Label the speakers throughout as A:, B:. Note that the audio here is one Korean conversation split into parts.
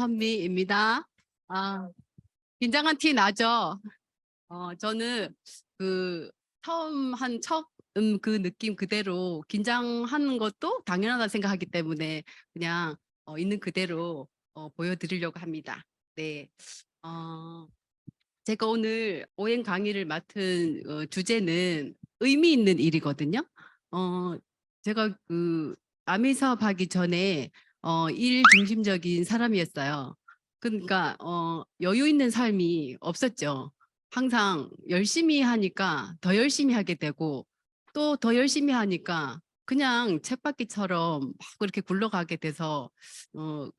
A: 김선미입니다. 아, 긴장한 티 나죠? 저는 그 처음 한 첫 그 느낌 그대로 긴장하는 것도 당연하다 생각하기 때문에 그냥 있는 그대로 보여드리려고 합니다. 네. 어, 제가 오늘 오행 강의를 맡은 주제는 의미 있는 일이거든요. 어, 제가 그 아미 사업하기 전에 일 중심적인 사람이었어요. 그러니까 여유 있는 삶이 없었죠. 항상 열심히 하니까 더 열심히 하게 되고 또 더 열심히 하니까 그냥 쳇바퀴처럼 막 그렇게 굴러가게 돼서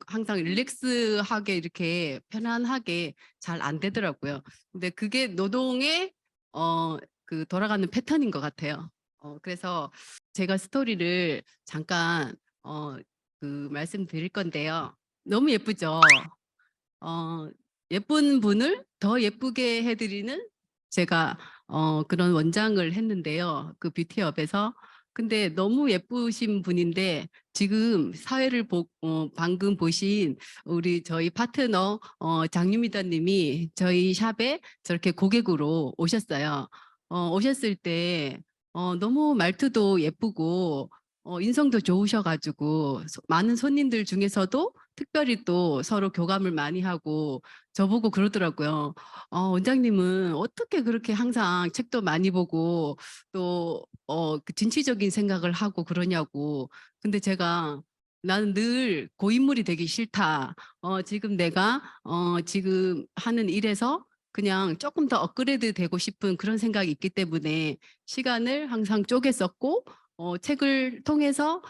A: 항상 릴렉스하게 이렇게 편안하게 잘 안 되더라고요. 근데 그게 노동의 그 돌아가는 패턴인 것 같아요. 그래서 제가 스토리를 잠깐 말씀드릴 건데요. 너무 예쁘죠? 어, 예쁜 분을 더 예쁘게 해드리는 제가 그런 원장을 했는데요. 그 뷰티업에서. 근데 너무 예쁘신 분인데 지금 방금 보신 우리 저희 파트너 장유미다 님이 저희 샵에 저렇게 고객으로 오셨어요. 오셨을 때 너무 말투도 예쁘고 인성도 좋으셔가지고 많은 손님들 중에서도 특별히 또 서로 교감을 많이 하고 저보고 그러더라고요. 원장님은 어떻게 그렇게 항상 책도 많이 보고 또 그 진취적인 생각을 하고 그러냐고. 근데 제가 나는 늘 고인물이 되기 싫다. 지금 내가 지금 하는 일에서 그냥 조금 더 업그레이드 되고 싶은 그런 생각이 있기 때문에 시간을 항상 쪼갰었고 책을 통해서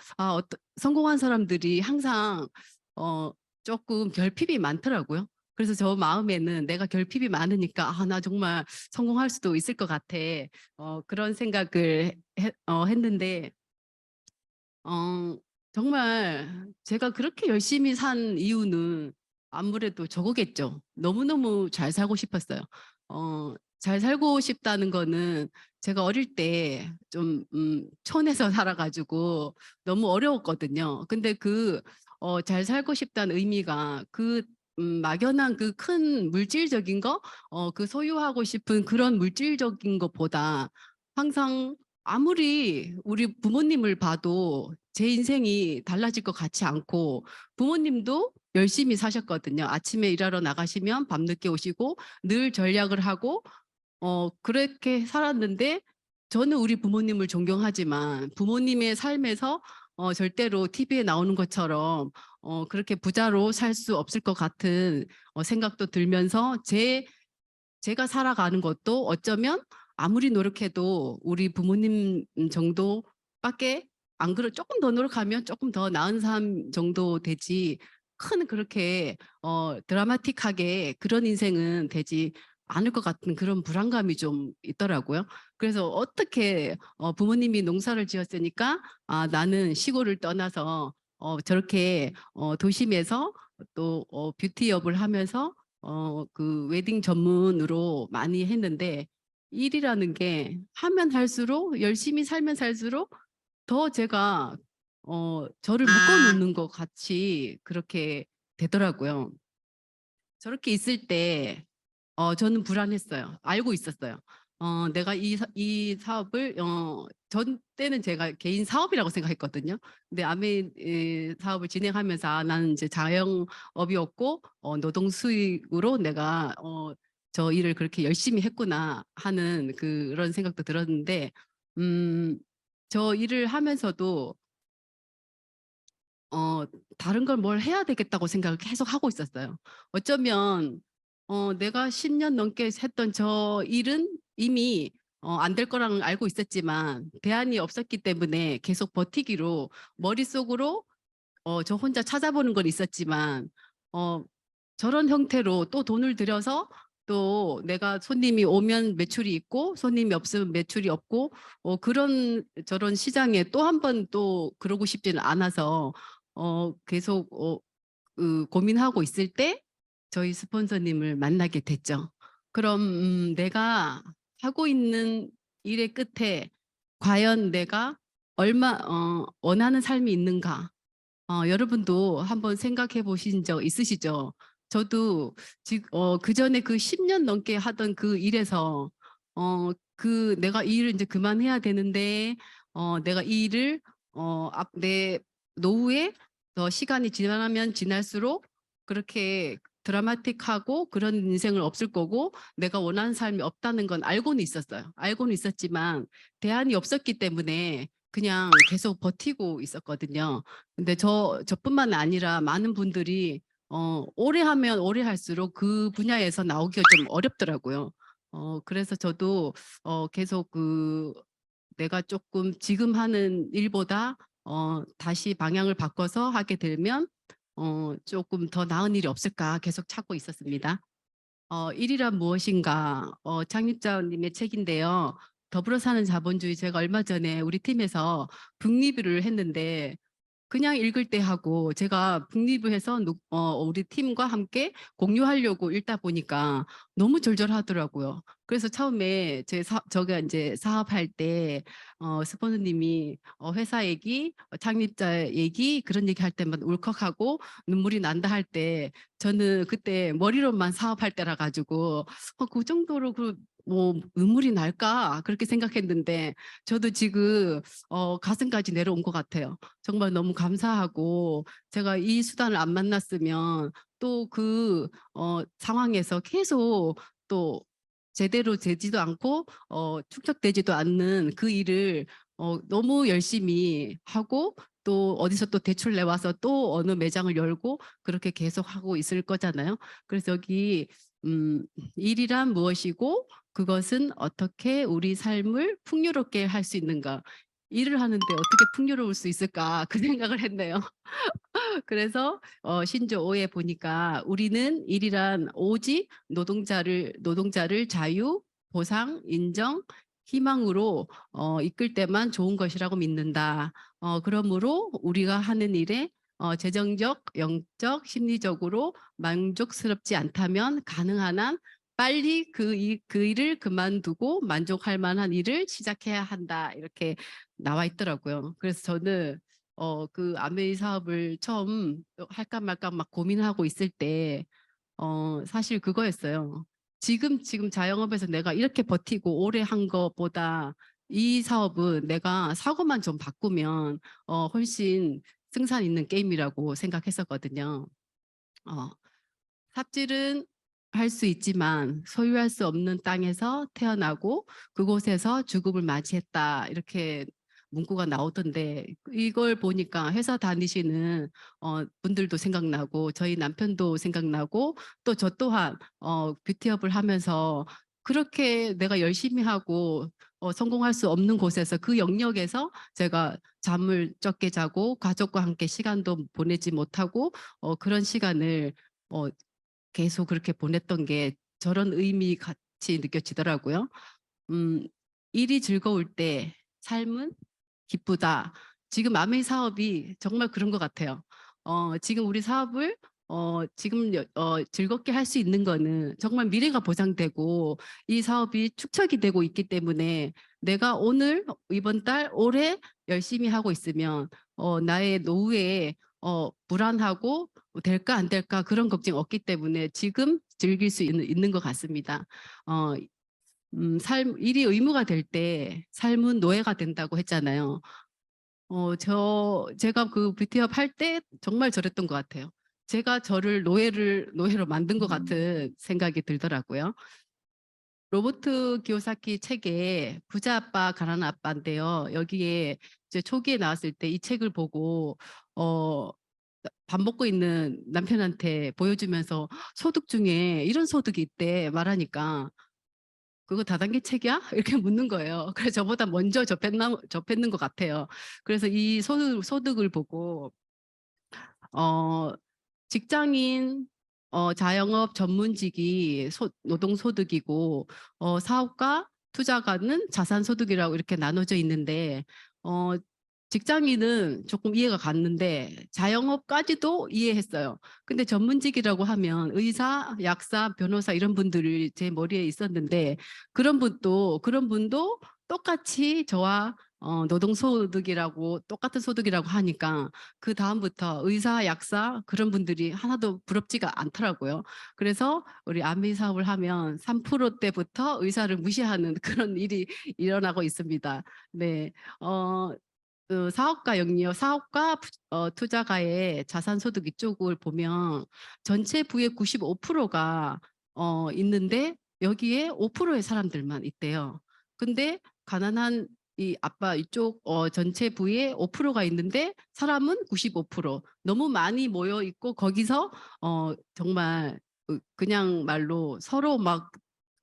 A: 성공한 사람들이 항상 어, 조금 결핍이 많더라고요. 그래서 저 마음에는 내가 결핍이 많으니까 나 정말 성공할 수도 있을 것 같아. 그런 생각을 했는데 정말 제가 그렇게 열심히 산 이유는 아무래도 저거겠죠. 너무너무 잘 살고 싶었어요. 잘 살고 싶다는 거는 제가 어릴 때 좀 촌에서 살아가지고 너무 어려웠거든요. 근데 잘 살고 싶다는 의미가 막연한 그 큰 물질적인 거, 그 소유하고 싶은 그런 물질적인 것보다 항상 아무리 우리 부모님을 봐도 제 인생이 달라질 것 같지 않고 부모님도 열심히 사셨거든요. 아침에 일하러 나가시면 밤늦게 오시고 늘 전략을 하고 그렇게 살았는데 저는 우리 부모님을 존경하지만 부모님의 삶에서 절대로 TV에 나오는 것처럼 그렇게 부자로 살 수 없을 것 같은 생각도 들면서 제가 살아가는 것도 어쩌면 아무리 노력해도 우리 부모님 정도밖에 안 그래 조금 더 노력하면 조금 더 나은 삶 정도 되지 큰 그렇게 드라마틱하게 그런 인생은 되지 않을 것 같은 그런 불안감이 좀 있더라고요. 그래서 어떻게 부모님이 농사를 지었으니까 나는 시골을 떠나서 저렇게 도심에서 또 뷰티업을 하면서 그 웨딩 전문으로 많이 했는데 일이라는 게 하면 할수록 열심히 살면 살수록 더 제가 저를 묶어놓는 것 같이 그렇게 되더라고요. 저렇게 있을 때 저는 불안했어요. 알고 있었어요. 내가 이 사업을 전 때는 제가 개인 사업이라고 생각했거든요. 근데 아메 사업을 진행하면서 나는 이제 자영업이었고 노동 수익으로 내가 저 일을 그렇게 열심히 했구나 하는 그런 생각도 들었는데 음, 저 일을 하면서도 어, 다른 걸 뭘 해야 되겠다고 생각을 계속 하고 있었어요. 어쩌면 내가 10년 넘게 했던 저 일은 이미 안 될 거랑 알고 있었지만 대안이 없었기 때문에 계속 버티기로 머릿속으로 저 혼자 찾아보는 건 있었지만 어, 저런 형태로 또 돈을 들여서 또 내가 손님이 오면 매출이 있고 손님이 없으면 매출이 없고 그런 저런 시장에 또 한 번 또 그러고 싶지는 않아서 계속 고민하고 있을 때 저희 스폰서님을 만나게 됐죠. 그럼 내가 하고 있는 일의 끝에 과연 내가 얼마 원하는 삶이 있는가? 여러분도 한번 생각해 보신 적 있으시죠? 저도 그전에 그 10년 넘게 하던 그 일에서 내가 이 일을 이제 그만해야 되는데 내가 이 일을 내 노후에 더 시간이 지나면 지날수록 그렇게 드라마틱하고 그런 인생은 없을 거고 내가 원하는 삶이 없다는 건 알고는 있었어요. 알고는 있었지만 대안이 없었기 때문에 그냥 계속 버티고 있었거든요. 근데 저뿐만 아니라 많은 분들이 오래 하면 오래 할수록 그 분야에서 나오기가 좀 어렵더라고요. 그래서 저도 계속 내가 조금 지금 하는 일보다 다시 방향을 바꿔서 하게 되면 조금 더 나은 일이 없을까 계속 찾고 있었습니다. 일이란 무엇인가? 창립자님의 책인데요. 더불어 사는 자본주의 제가 얼마 전에 우리 팀에서 북리뷰를 했는데 그냥 읽을 때 하고 제가 북리뷰해서 우리 팀과 함께 공유하려고 읽다 보니까 너무 절절하더라고요. 그래서 처음에 저가 이제 사업할 때 스포너님이 회사 얘기, 창립자 얘기 그런 얘기 할 때만 울컥하고 눈물이 난다 할 때 저는 그때 머리로만 사업할 때라 가지고 그 정도로 뭐 눈물이 날까 그렇게 생각했는데 저도 지금 가슴까지 내려온 것 같아요. 정말 너무 감사하고 제가 이 수단을 안 만났으면 또 상황에서 계속 또 제대로 되지도 않고 축적되지도 않는 그 일을 너무 열심히 하고 또 어디서 또 대출 내와서 또 어느 매장을 열고 그렇게 계속 하고 있을 거잖아요. 그래서 여기 일이란 무엇이고 그것은 어떻게 우리 삶을 풍요롭게 할 수 있는가. 일을 하는데 어떻게 풍요로울 수 있을까 그 생각을 했네요. 그래서 신조 5에 보니까 우리는 일이란 오직 노동자를 자유, 보상, 인정, 희망으로 이끌 때만 좋은 것이라고 믿는다. 그러므로 우리가 하는 일에 재정적, 영적, 심리적으로 만족스럽지 않다면 가능한 한 빨리 그 일을 그만두고 만족할 만한 일을 시작해야 한다. 이렇게 나와 있더라고요. 그래서 저는 그 아메이 사업을 처음 할까 말까 막 고민하고 있을 때 사실 그거였어요. 지금 자영업에서 내가 이렇게 버티고 오래 한 것보다 이 사업은 내가 사고만 좀 바꾸면 훨씬 승산 있는 게임이라고 생각했었거든요. 어, 삽질은 할 수 있지만 소유할 수 없는 땅에서 태어나고 그곳에서 죽음을 맞이했다. 이렇게 문구가 나오던데 이걸 보니까 회사 다니시는 분들도 생각나고 저희 남편도 생각나고 또 저 또한 뷰티업을 하면서 그렇게 내가 열심히 하고 성공할 수 없는 곳에서 그 영역에서 제가 잠을 적게 자고 가족과 함께 시간도 보내지 못하고 그런 시간을 어, 계속 그렇게 보냈던 게 저런 의미 같이 느껴지더라고요. 음, 일이 즐거울 때 삶은 기쁘다. 지금 아메이 사업이 정말 그런 것 같아요. 지금 우리 사업을 지금 즐겁게 할 수 있는 거는 정말 미래가 보장되고 이 사업이 축적이 되고 있기 때문에 내가 오늘 이번 달 올해 열심히 하고 있으면 나의 노후에 불안하고 될까 안 될까 그런 걱정 없기 때문에 지금 즐길 수 있는 것 같습니다. 어, 일이 의무가 될 때 삶은 노예가 된다고 했잖아요. 제가 그 뷰티업 할 때 정말 저랬던 것 같아요. 제가 저를 노예로 만든 것 같은 생각이 들더라고요. 로버트 기요사키 책에 부자 아빠, 가난한 아빠인데요. 여기에 이제 초기에 나왔을 때 이 책을 보고 어, 밥 먹고 있는 남편한테 보여주면서 소득 중에 이런 소득이 있대 말하니까 그거 다단계 책이야? 이렇게 묻는 거예요. 그래서 저보다 먼저 접했는 것 같아요. 그래서 이 소득을 보고 어, 직장인, 자영업 전문직이 노동소득이고 사업가, 투자가는 자산소득이라고 이렇게 나눠져 있는데 어, 직장인은 조금 이해가 갔는데 자영업까지도 이해했어요. 근데 전문직이라고 하면 의사, 약사, 변호사 이런 분들이 제 머리에 있었는데 그런 분도 똑같이 저와 노동소득이라고 똑같은 소득이라고 하니까 그 다음부터 의사, 약사 그런 분들이 하나도 부럽지가 않더라고요. 그래서 우리 안미 사업을 하면 3%대부터 의사를 무시하는 그런 일이 일어나고 있습니다. 네, 그 사업가 영리요, 사업가 투자가의 자산소득 이쪽을 보면 전체 부의 95%가 있는데 여기에 5%의 사람들만 있대요. 근데 가난한 이 아빠 이쪽 전체 부의 5%가 있는데 사람은 95%. 너무 많이 모여 있고 거기서 정말 그냥 말로 서로 막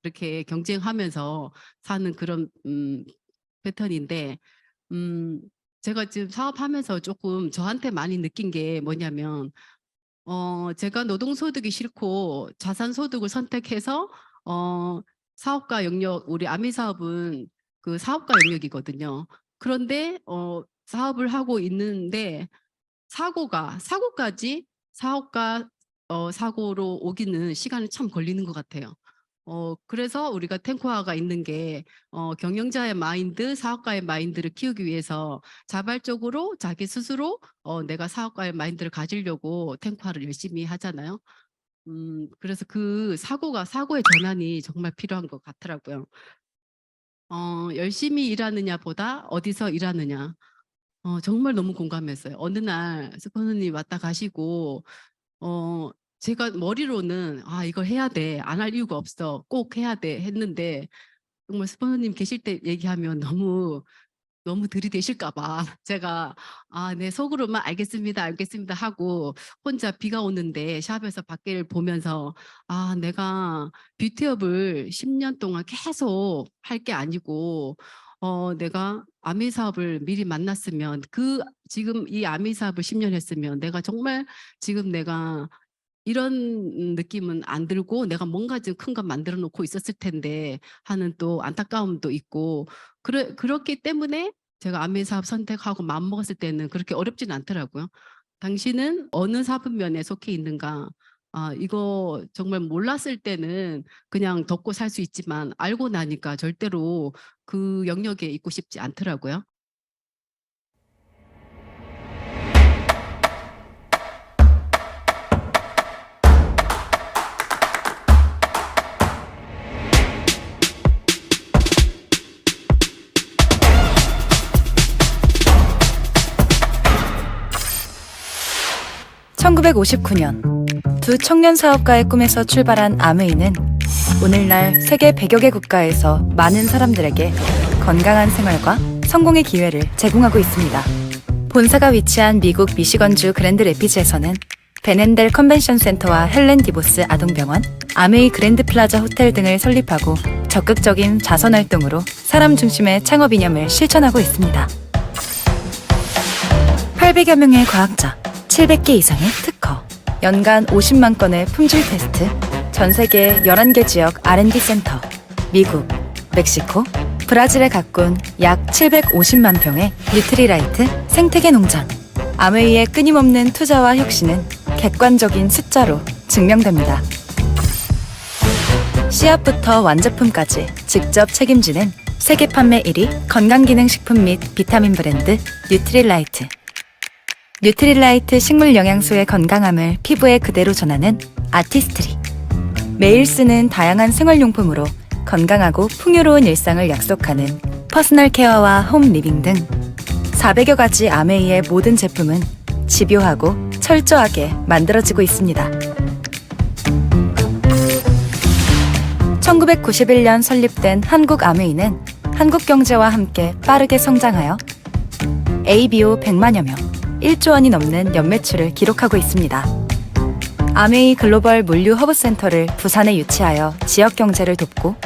A: 이렇게 경쟁하면서 사는 그런 패턴인데 음, 제가 지금 사업하면서 조금 저한테 많이 느낀 게 뭐냐면 제가 노동소득이 싫고 자산소득을 선택해서 사업가 영역, 우리 아미사업은 그 사업가 영역이거든요. 그런데 사업을 하고 있는데 사고까지 사업가 사고로 오기는 시간이 참 걸리는 것 같아요. 그래서 우리가 탱고화가 있는 게 경영자의 마인드, 사업가의 마인드를 키우기 위해서 자발적으로 자기 스스로 내가 사업가의 마인드를 가지려고 탱고화를 열심히 하잖아요. 그래서 그 사고의 전환이 정말 필요한 것 같더라고요. 열심히 일하느냐보다 어디서 일하느냐. 정말 너무 공감했어요. 어느 날 스포너님 왔다 가시고 어, 제가 머리로는 아, 이걸 해야 돼. 안 할 이유가 없어. 꼭 해야 돼. 했는데 정말 스포너님 계실 때 얘기하면 너무 들이대실까 봐 제가 네, 속으로만 알겠습니다. 알겠습니다 하고 혼자 비가 오는데 샵에서 밖을 보면서 내가 뷰티업을 10년 동안 계속 할 게 아니고 내가 아미 사업을 미리 만났으면 지금 이 아미 사업을 10년 했으면 내가 정말 지금 내가 이런 느낌은 안 들고 내가 뭔가 좀 큰 거 만들어 놓고 있었을 텐데 하는 또 안타까움도 있고 그렇기 때문에 제가 안미 사업 선택하고 마음먹었을 때는 그렇게 어렵진 않더라고요. 당신은 어느 사업면에 속해 있는가? 이거 정말 몰랐을 때는 그냥 덮고 살 수 있지만 알고 나니까 절대로 그 영역에 있고 싶지 않더라고요.
B: 1959년 두 청년 사업가의 꿈에서 출발한 아메이는 오늘날 세계 100여 개 국가에서 많은 사람들에게 건강한 생활과 성공의 기회를 제공하고 있습니다. 본사가 위치한 미국 미시건주 그랜드 레피즈에서는 베넨델 컨벤션 센터와 헬렌 디보스 아동병원, 아메이 그랜드 플라자 호텔 등을 설립하고 적극적인 자선 활동으로 사람 중심의 창업 이념을 실천하고 있습니다. 800여 명의 과학자, 700개 이상의 특허, 연간 50만 건의 품질 테스트, 전 세계 11개 지역 R&D 센터, 미국, 멕시코, 브라질에 가꾼 약 750만 평의 뉴트리라이트 생태계 농장. 아메이의 끊임없는 투자와 혁신은 객관적인 숫자로 증명됩니다. 씨앗부터 완제품까지 직접 책임지는 세계 판매 1위 건강기능식품 및 비타민 브랜드 뉴트리라이트. 뉴트리라이트 식물 영양소의 건강함을 피부에 그대로 전하는 아티스트리. 매일 쓰는 다양한 생활용품으로 건강하고 풍요로운 일상을 약속하는 퍼스널 케어와 홈 리빙 등 400여 가지 아메이의 모든 제품은 집요하고 철저하게 만들어지고 있습니다. 1991년 설립된 한국 아메이는 한국 경제와 함께 빠르게 성장하여 ABO 100만여 명, 1조 원이 넘는 연매출을 기록하고 있습니다. 아메이 글로벌 물류 허브센터를 부산에 유치하여 지역 경제를 돕고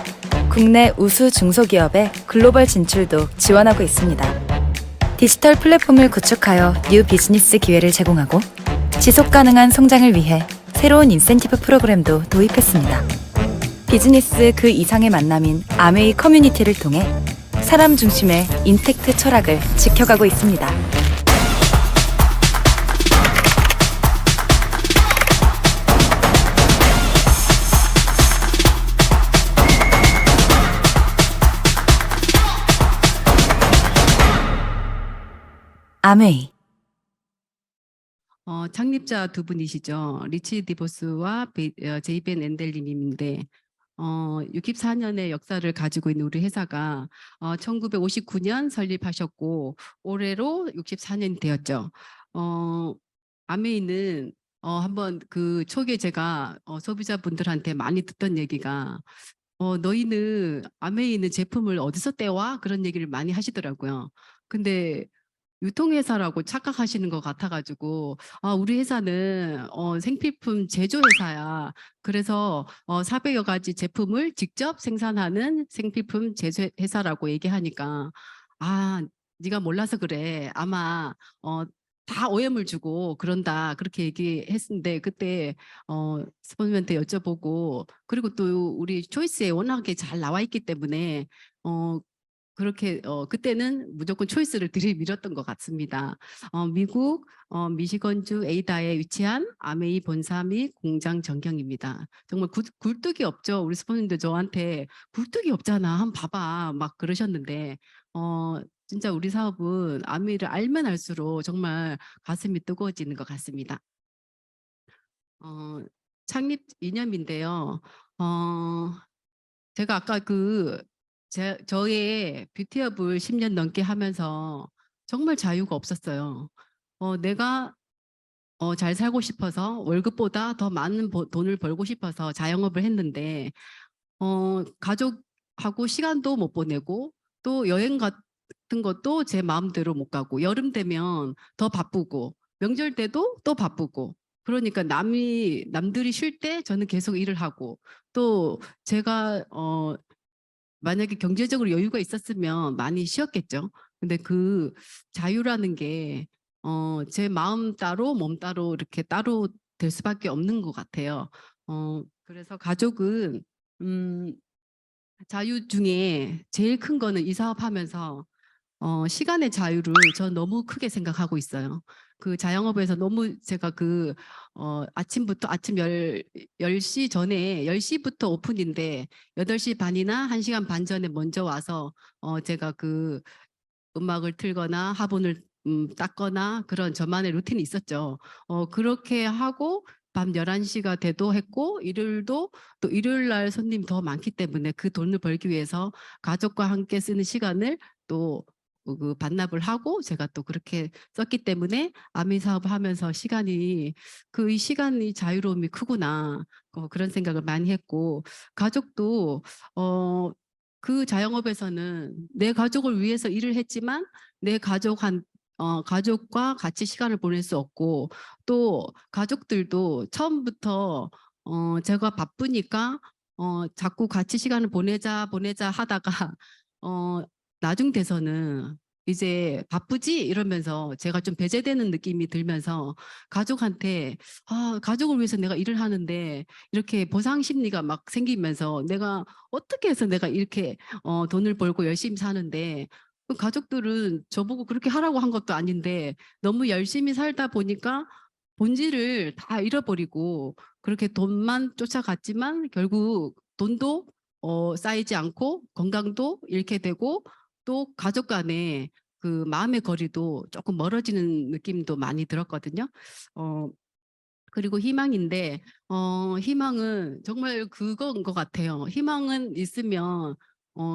B: 국내 우수 중소기업의 글로벌 진출도 지원하고 있습니다. 디지털 플랫폼을 구축하여 뉴 비즈니스 기회를 제공하고 지속 가능한 성장을 위해 새로운 인센티브 프로그램도 도입했습니다. 비즈니스 그 이상의 만남인 아메이 커뮤니티를 통해 사람 중심의 인텍트 철학을 지켜가고 있습니다. 아메이.
A: 창립자 두 분이시죠. 리치 디보스와 제이벤 앤델님인데 64년의 역사를 가지고 있는 우리 회사가 1959년 설립하셨고 올해로 64년이 되었죠. 아메이는 한번 그 초기에 제가 소비자분들한테 많이 듣던 얘기가 너희는 아메이는 제품을 어디서 떼와? 그런 얘기를 많이 하시더라고요. 근데 유통회사라고 착각하시는 것 같아가지고 우리 회사는 생필품 제조회사야. 그래서 400여 가지 제품을 직접 생산하는 생필품 제조회사라고 얘기하니까 네가 몰라서 그래. 아마 다 오해물 주고 그런다 그렇게 얘기했는데 그때 스폰서한테 여쭤보고 그리고 또 우리 초이스에 워낙에 잘 나와 있기 때문에 그렇게 그때는 무조건 초이스를 들이밀었던 것 같습니다. 미국 미시건주 에이다에 위치한 아메이 본사 및 공장 전경입니다. 정말 굴뚝이 없죠. 우리 스폰서님도 저한테 굴뚝이 없잖아. 한번 봐봐. 막 그러셨는데 진짜 우리 사업은 아메이를 알면 알수록 정말 가슴이 뜨거워지는 것 같습니다. 창립 이념인데요. 제가 아까 저의 뷰티업을 10년 넘게 하면서 정말 자유가 없었어요. 내가 잘 살고 싶어서 월급보다 더 많은 돈을 벌고 싶어서 자영업을 했는데 가족하고 시간도 못 보내고 또 여행 같은 것도 제 마음대로 못 가고 여름 되면 더 바쁘고 명절 때도 또 바쁘고 그러니까 남들이 쉴 때 저는 계속 일을 하고 또 제가 만약에 경제적으로 여유가 있었으면 많이 쉬었겠죠. 근데 그 자유라는 게 제 마음 따로 몸 따로 이렇게 따로 될 수밖에 없는 것 같아요. 그래서 가족은 음, 자유 중에 제일 큰 거는 이 사업하면서 시간의 자유를 전 너무 크게 생각하고 있어요. 그 자영업에서 너무 제가 아침부터 아침 10시 전에 10시부터 오픈인데 8시 반이나 1시간 반 전에 먼저 와서 제가 음악을 틀거나 화분을 닦거나 그런 저만의 루틴이 있었죠. 그렇게 하고 밤 11시가 돼도 했고 일요일도 또 일요일 날 손님 더 많기 때문에 그 돈을 벌기 위해서 가족과 함께 쓰는 시간을 또 반납을 하고 제가 또 그렇게 썼기 때문에 아미 사업을 하면서 이 시간이 자유로움이 크구나 그런 생각을 많이 했고 가족도 그 자영업에서는 내 가족을 위해서 일을 했지만 내 가족과 같이 시간을 보낼 수 없고 또 가족들도 처음부터 제가 바쁘니까 자꾸 같이 시간을 보내자 하다가 나중 돼서는 이제 바쁘지 이러면서 제가 좀 배제되는 느낌이 들면서 가족한테 가족을 위해서 내가 일을 하는데 이렇게 보상 심리가 막 생기면서 내가 어떻게 해서 내가 이렇게 돈을 벌고 열심히 사는데 그 가족들은 저보고 그렇게 하라고 한 것도 아닌데 너무 열심히 살다 보니까 본질을 다 잃어버리고 그렇게 돈만 쫓아갔지만 결국 돈도 쌓이지 않고 건강도 잃게 되고 또 가족 간에 그 마음의 거리도 조금 멀어지는 느낌도 많이 들었거든요. 그리고 희망인데 희망은 정말 그건 것 같아요. 희망은 있으면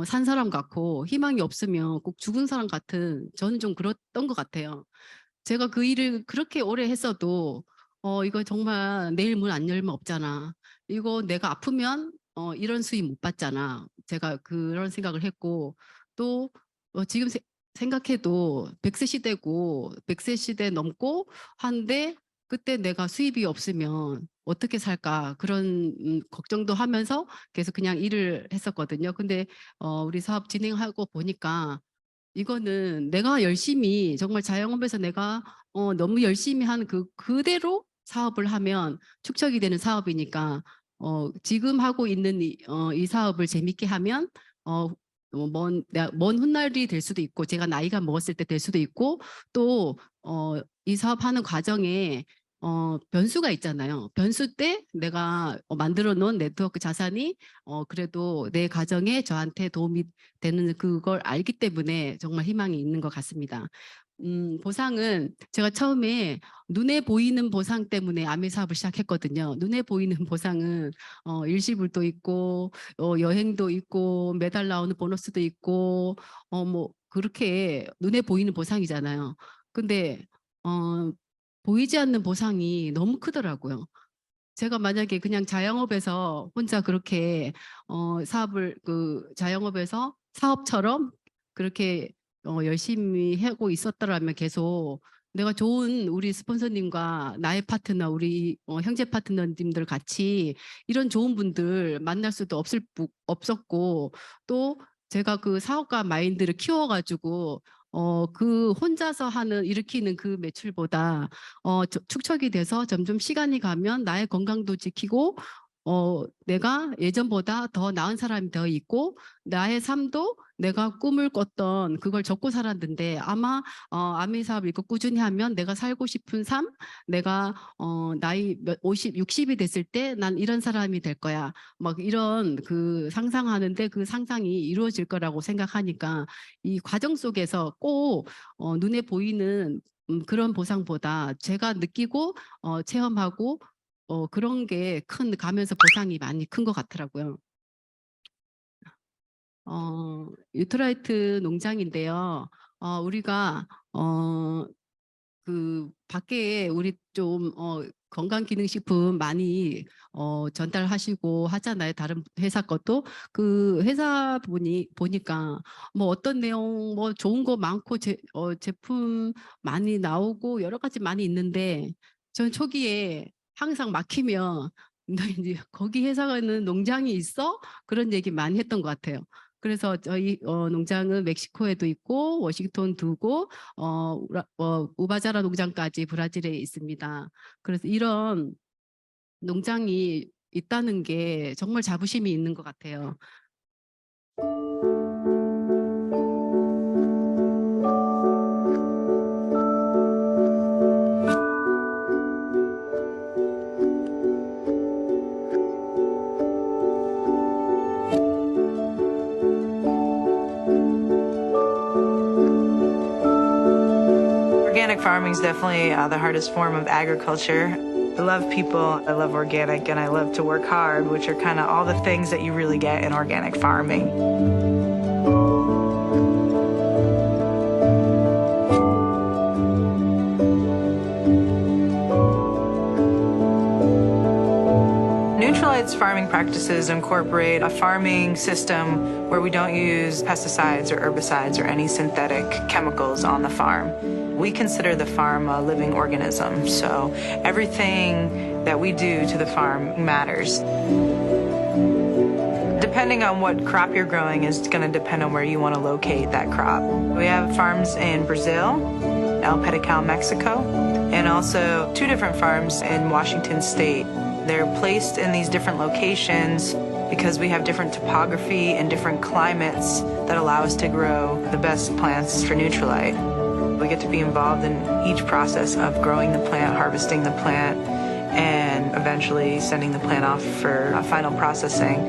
A: 산 사람 같고 희망이 없으면 꼭 죽은 사람 같은 저는 좀 그랬던 것 같아요. 제가 그 일을 그렇게 오래 했어도 이거 정말 내일 문 안 열면 없잖아. 이거 내가 아프면 이런 수입 못 받잖아. 제가 그런 생각을 했고 또 지금 생각해도 100세 시대고 100세 시대 넘고 한데 그때 내가 수입이 없으면 어떻게 살까 그런 걱정도 하면서 계속 그냥 일을 했었거든요. 근데 우리 사업 진행하고 보니까 이거는 내가 열심히 정말 자영업에서 내가 너무 열심히 한 그대로 사업을 하면 축적이 되는 사업이니까 지금 하고 있는 이 사업을 재밌게 하면 먼 훗날이 될 수도 있고 제가 나이가 먹었을 때 될 수도 있고 또 이 사업하는 과정에 변수가 있잖아요. 변수 때 내가 만들어 놓은 네트워크 자산이 그래도 내 가정에 저한테 도움이 되는 그걸 알기 때문에 정말 희망이 있는 것 같습니다. 보상은 제가 처음에 눈에 보이는 보상 때문에 아메 사업을 시작했거든요. 눈에 보이는 보상은 일시불도 있고 여행도 있고 매달 나오는 보너스도 있고 뭐 그렇게 눈에 보이는 보상이잖아요. 근데 보이지 않는 보상이 너무 크더라고요. 제가 만약에 그냥 자영업에서 혼자 그렇게 사업을 자영업에서 사업처럼 그렇게 열심히 하고 있었더라면 계속 내가 좋은 우리 스폰서님과 나의 파트너 우리 형제 파트너님들 같이 이런 좋은 분들 만날 수도 없었고 또 제가 그 사업가 마인드를 키워가지고 그 혼자서 일으키는 그 매출보다 축적이 돼서 점점 시간이 가면 나의 건강도 지키고 내가 예전보다 더 나은 사람이 되어 있고 나의 삶도 내가 꿈을 꿨던 그걸 적고 살았는데 아마 아미 사업을 이거 꾸준히 하면 내가 살고 싶은 삶 내가 나이 50, 60이 됐을 때 난 이런 사람이 될 거야. 막 이런 그 상상하는데 그 상상이 이루어질 거라고 생각하니까 이 과정 속에서 꼭 눈에 보이는 그런 보상보다 제가 느끼고 체험하고 그런 게 가면서 보상이 많이 큰 것 같더라고요. 유트라이트 농장인데요. 우리가 그 밖에 우리 좀 건강기능식품 많이 전달하시고 하잖아요. 다른 회사 것도 그 회사 보니까 뭐 어떤 내용 뭐 좋은 거 많고 제품 많이 나오고 여러 가지 많이 있는데 전 초기에 항상 막히면 너 이제 거기 회사가는 농장이 있어? 그런 얘기 많이 했던 것 같아요. 그래서 저희 농장은 멕시코에도 있고 워싱턴 두고 우바자라 농장까지 브라질에 있습니다. 그래서 이런 농장이 있다는 게 정말 자부심이 있는 것 같아요.
C: Organic farming is definitely the hardest form of agriculture. I love people, I love organic, and I love to work hard, which are kind of all the things that you really get in organic farming. Nutrilite's farming practices incorporate a farming system where we don't use pesticides or herbicides or any synthetic chemicals on the farm. We consider the farm a living organism, so everything that we do to the farm matters. Depending on what crop you're growing is going to depend on where you want to locate that crop. We have farms in Brazil, El Pedical, Mexico, and also 2 different farms in Washington State. They're placed in these different locations because we have different topography and different climates that allow us to grow the best plants for Nutrilite. We get to be involved in each process of growing the plant, harvesting the plant, and eventually sending the plant off for final processing.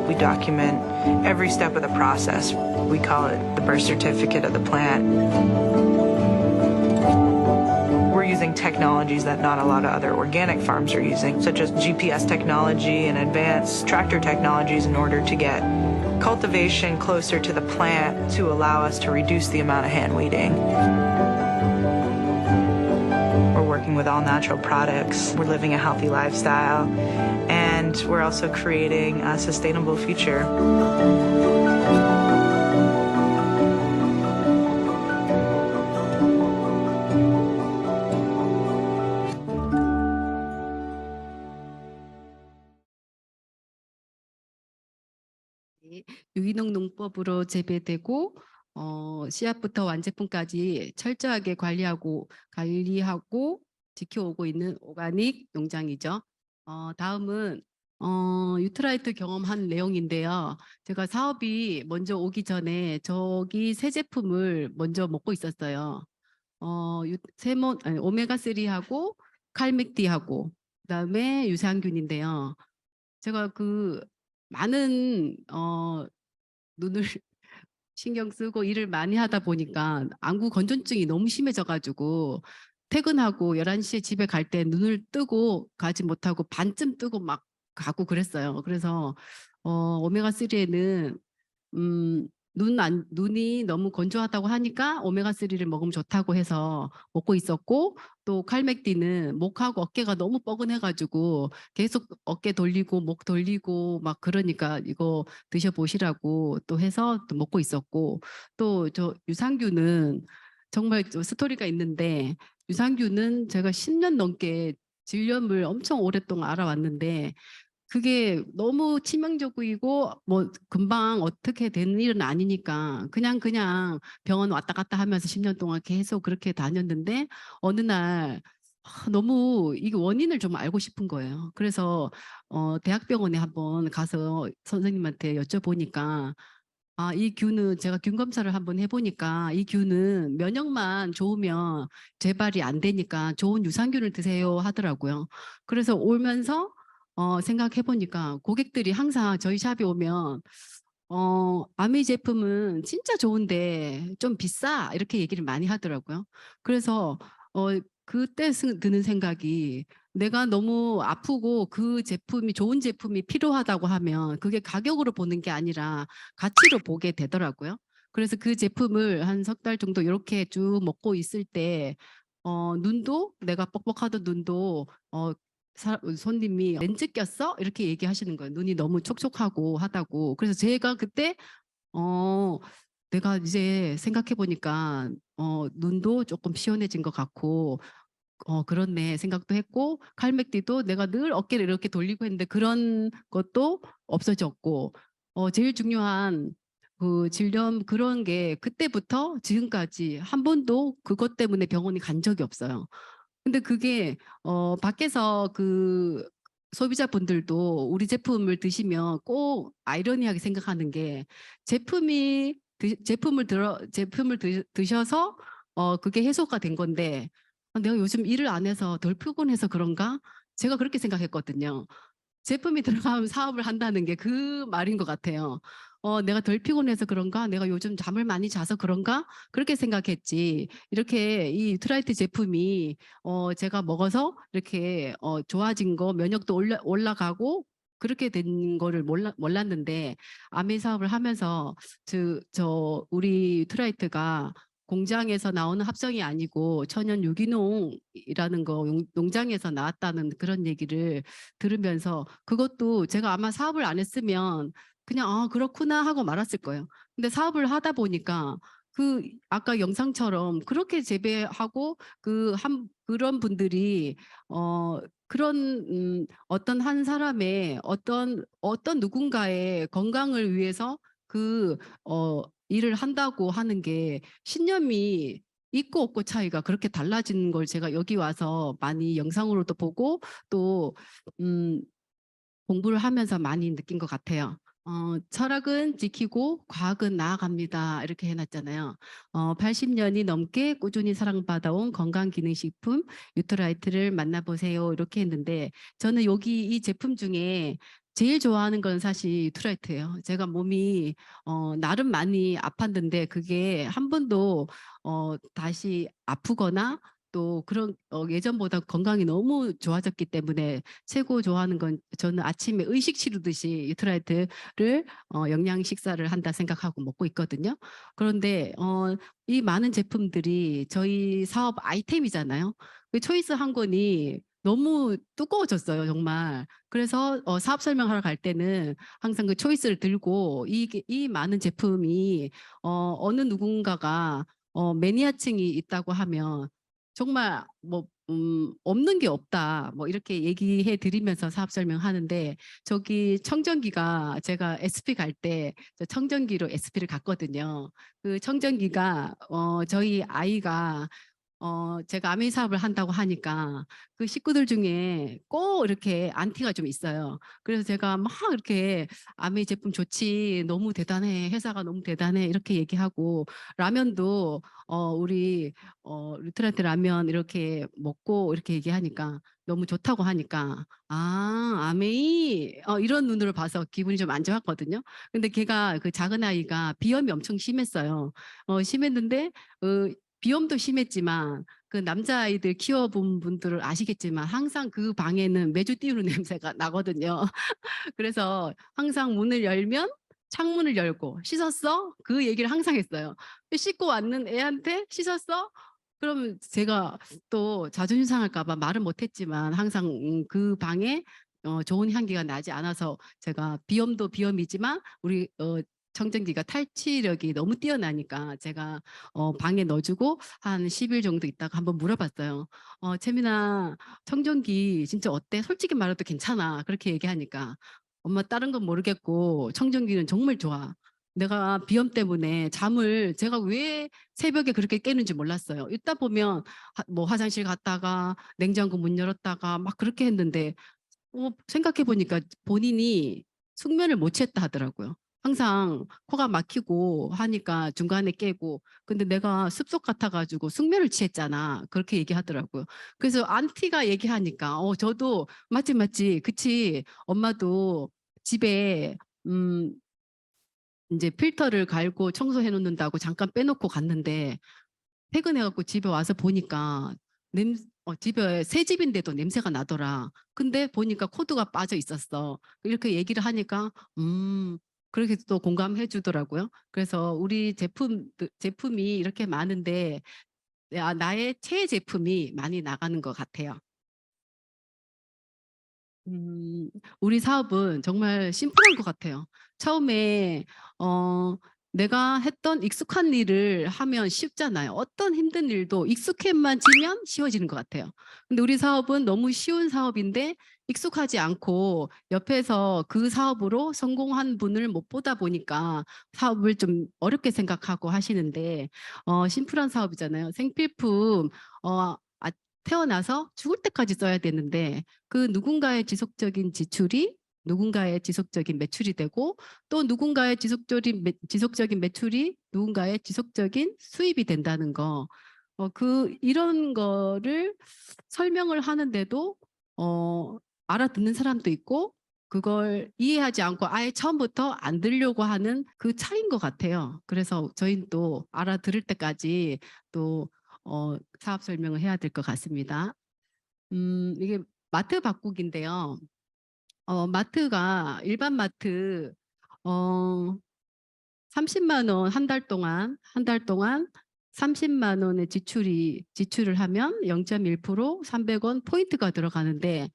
C: We document every step of the process. We call it the birth certificate of the plant. We're using technologies that not a lot of other organic farms are using, such as GPS technology and advanced tractor technologies in order to get cultivation closer to the plant to allow us to reduce the amount of hand weeding. We're working with all natural products. We're living a healthy lifestyle, and we're also creating a sustainable future.
A: 유기농 농법으로 재배되고 씨앗부터 완제품까지 철저하게 관리하고 지켜오고 있는 오가닉 농장이죠. 다음은 유트라이트 경험한 내용인데요. 제가 사업이 먼저 오기 전에 저기 새 제품을 먼저 먹고 있었어요. 오메가3하고 칼맥디하고 그다음에 유산균인데요. 제가 그 많은 눈을 신경 쓰고 일을 많이 하다 보니까 안구 건조증이 너무 심해져 가지고 퇴근하고 11시에 집에 갈 때 눈을 뜨고 가지 못하고 반쯤 뜨고 막 가고 그랬어요. 그래서 오메가3에는 눈이 너무 건조하다고 하니까 오메가3를 먹으면 좋다고 해서 먹고 있었고, 또 칼맥디는 목하고 어깨가 너무 뻐근해 가지고 계속 어깨 돌리고 목 돌리고 막 그러니까 이거 드셔보시라고 또 해서 또 먹고 있었고, 또 저 유산균은 정말 저 스토리가 있는데, 유산균은 제가 10년 넘게 질염을 엄청 오랫동안 알아왔는데 그게 너무 치명적이고 뭐 금방 어떻게 되는 일은 아니니까 그냥 병원 왔다 갔다 하면서 10년 동안 계속 그렇게 다녔는데, 어느 날 너무 이게 원인을 좀 알고 싶은 거예요. 그래서 대학병원에 한번 가서 선생님한테 여쭤보니까, 이 균은 제가 균 검사를 한번 해보니까 이 균은 면역만 좋으면 재발이 안 되니까 좋은 유산균을 드세요 하더라고요. 그래서 오면서 생각해보니까 고객들이 항상 저희 샵에 오면 아미 제품은 진짜 좋은데 좀 비싸 이렇게 얘기를 많이 하더라고요. 그래서 그때 드는 생각이, 내가 너무 아프고 그 제품이 좋은 제품이 필요하다고 하면 그게 가격으로 보는 게 아니라 가치로 보게 되더라고요. 그래서 그 제품을 한 3달 정도 이렇게 쭉 먹고 있을 때 눈도, 내가 뻑뻑하던 눈도 손님이 렌즈 꼈어? 이렇게 얘기하시는 거예요. 눈이 너무 촉촉하고 하다고. 그래서 제가 그때 어 내가 이제 생각해 보니까 눈도 조금 시원해진 것 같고 그렇네 생각도 했고, 칼맥디도 내가 늘 어깨를 이렇게 돌리고 했는데 그런 것도 없어졌고, 제일 중요한 그 질염 그런 게 그때부터 지금까지 한 번도 그것 때문에 병원에 간 적이 없어요. 근데 그게 밖에서 그 소비자분들도 우리 제품을 드시면 꼭 아이러니하게 생각하는 게, 제품을 드셔서 그게 해소가 된 건데, 내가 요즘 일을 안 해서 덜 피곤해서 그런가? 제가 그렇게 생각했거든요. 제품이 들어가면 사업을 한다는 게 그 말인 것 같아요. 내가 덜 피곤해서 그런가? 내가 요즘 잠을 많이 자서 그런가? 그렇게 생각했지. 이렇게 이 유트라이트 제품이 제가 먹어서 이렇게 좋아진 거, 면역도 올라가고 그렇게 된 거를 몰랐는데, 아메 사업을 하면서 우리 유트라이트가 공장에서 나오는 합성이 아니고 천연 유기농이라는 거, 농장에서 나왔다는 그런 얘기를 들으면서, 그것도 제가 아마 사업을 안 했으면 그냥 그렇구나 하고 말았을 거예요. 근데 사업을 하다 보니까 그 아까 영상처럼 그렇게 재배하고 그런 분들이 그런 어떤 한 사람의 어떤 누군가의 건강을 위해서 일을 한다고 하는 게, 신념이 있고 없고 차이가 그렇게 달라지는 걸 제가 여기 와서 많이 영상으로도 보고 또 공부를 하면서 많이 느낀 것 같아요. 철학은 지키고 과학은 나아갑니다. 이렇게 해놨잖아요. 80년이 넘게 꾸준히 사랑받아온 건강기능식품 유트라이트를 만나보세요. 이렇게 했는데, 저는 여기 이 제품 중에 제일 좋아하는 건 사실 유트라이트예요. 제가 몸이 나름 많이 아팠는데 그게 한 번도 다시 아프거나 또 그런 예전보다 건강이 너무 좋아졌기 때문에 최고 좋아하는 건, 저는 아침에 의식 치르듯이 유트라이트를 영양 식사를 한다 생각하고 먹고 있거든요. 그런데 이 많은 제품들이 저희 사업 아이템이잖아요. 그 초이스 한 권이 너무 두꺼워졌어요, 정말. 그래서 사업 설명하러 갈 때는 항상 그 초이스를 들고, 이 많은 제품이 어느 누군가가 매니아층이 있다고 하면 정말 뭐 없는 게 없다 뭐 이렇게 얘기해 드리면서 사업 설명하는데, 저기 청정기가, 제가 SP 갈 때 청정기로 SP를 갔거든요. 그 청정기가 저희 아이가 제가 아메이 사업을 한다고 하니까 그 식구들 중에 꼭 이렇게 안티가 좀 있어요. 그래서 제가 막 이렇게 "아메이 제품 좋지. 너무 대단해. 회사가 너무 대단해." 이렇게 얘기하고 라면도 우리 루트란트 라면 이렇게 먹고 이렇게 얘기하니까 너무 좋다고 하니까 '아 아메이.' 이런 눈으로 봐서 기분이 좀 안 좋았거든요. 근데 걔가 그 작은 아이가 비염이 엄청 심했어요. 심했는데 비염도 심했지만 그 남자아이들 키워본 분들은 아시겠지만 항상 그 방에는 매주 띄우는 냄새가 나거든요. 그래서 항상 문을 열면 창문을 열고 "씻었어?" 그 얘기를 항상 했어요. 씻고 왔는 애한테 "씻었어?" 그러면 제가 또 자존심 상할까 봐 말은 못 했지만 항상 그 방에 좋은 향기가 나지 않아서 제가 비염도 비염이지만 우리 청정기가 탈취력이 너무 뛰어나니까 제가 방에 넣어 주고 한 10일 정도 있다가 한번 물어봤어요. "채민아 청정기 진짜 어때? 솔직히 말해도 괜찮아." 그렇게 얘기하니까 "엄마 다른 건 모르겠고 청정기는 정말 좋아. 내가 비염 때문에 잠을 제가 왜 새벽에 그렇게 깨는지 몰랐어요. 있다 보면 뭐 화장실 갔다가 냉장고 문 열었다가 막 그렇게 했는데 생각해 보니까 본인이 숙면을 못 취했다 하더라고요. 항상 코가 막히고 하니까 중간에 깨고 근데 "내가 습속 같아 가지고 숙면을 취했잖아." 그렇게 얘기하더라고요. 그래서 안티가 얘기하니까 저도 "맞지, 맞지. 그치. 엄마도 집에 음 인제 필터를 갈고 청소해 놓는다고 잠깐 빼 놓고 갔는데 퇴근해 갖고 집에 와서 보니까 집에 새 집인데도 냄새가 나더라. 근데 보니까 코드가 빠져 있었어. 이렇게 얘기를 하니까 그렇게 또 공감해 주더라고요. 그래서 우리 제품이 이렇게 많은데 나의 최애 제품이 많이 나가는 것 같아요. 우리 사업은 정말 심플한 것 같아요. 처음에 어 내가 했던 익숙한 일을 하면 쉽잖아요. 어떤 힘든 일도 익숙해만 지면 쉬워지는 것 같아요. 근데 우리 사업은 너무 쉬운 사업인데 익숙하지 않고 옆에서 그 사업으로 성공한 분을 못 보다 보니까 사업을 좀 어렵게 생각하고 하시는데 심플한 사업이잖아요. 생필품 어 아 태어나서 죽을 때까지 써야 되는데 그 누군가의 지속적인 지출이 누군가의 지속적인 매출이 되고 또 누군가의 지속적인 매출이 누군가의 지속적인 수입이 된다는 거. 이런 거를 설명을 하는데도 어 알아듣는 사람도 있고 그걸 이해하지 않고 아예 처음부터 안 들으려고 하는 그 차이인 것 같아요. 그래서 저희는 또 알아들을 때까지 또 사업 설명을 해야 될 것 같습니다. 이게 마트 바꾸기인데요. 마트가 일반 마트 어 30만 원 한 달 동안 30만 원의 지출을 하면 0.1% 300원 포인트가 들어가는데